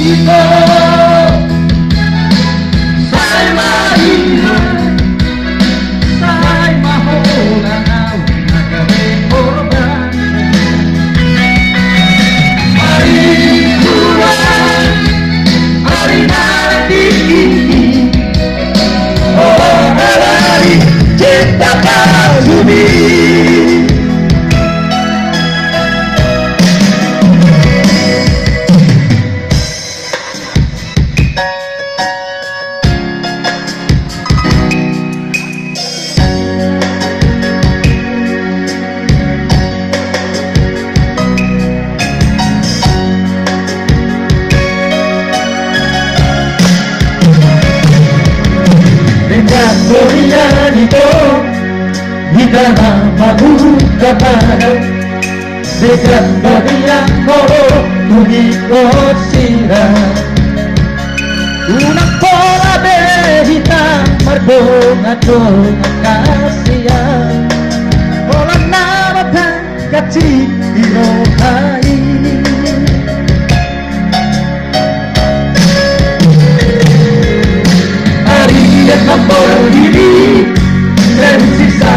kita. Saya mainan, saya maholanau nagawe korban. Mari kurang, mari nanti ini. Oh, hari cinta kasumi. Dorian itu di dalam mabuka badan dekat bagian koro tugi kosira unang pola behita marbonga donga kasihan pola namatan kaci dirohai dan membawa diri dan sisa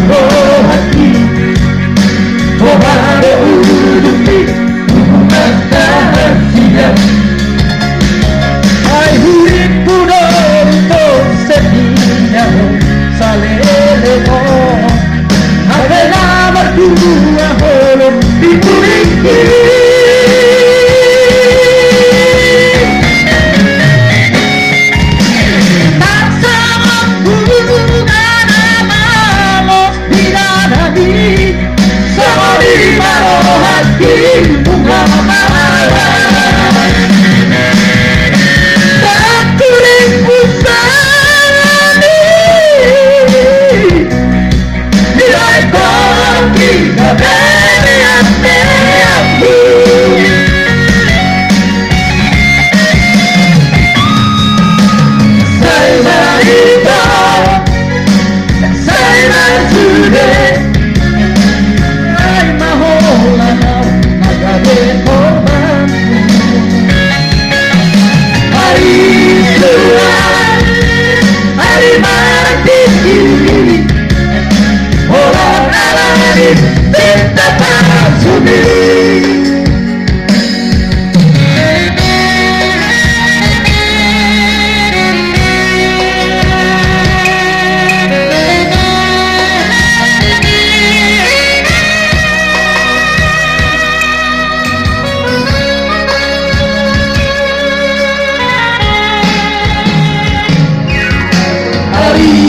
roh hati. Oh ada udupi hubungan rahasia. Hai hurin kuno untuk sedia salelemo. Ada nama dua holom di kulingki.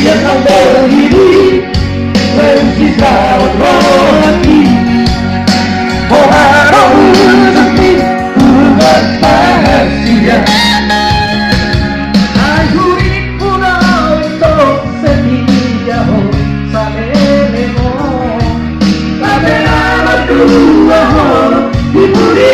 Yang membawa diri bersisa roh hati. Oh harap sepi umat rahasia. Aku pun untuk sedia salemo. Tapi nama dua di budi.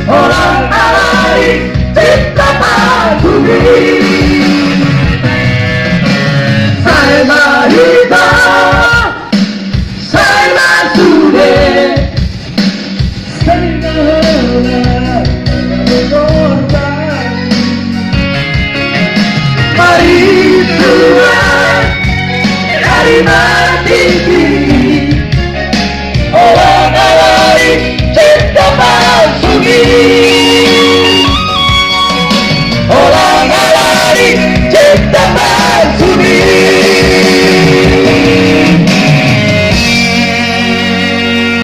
Orang alari cinta pagumi. Saya marita, saya sude. Mari Tuhan, dari mana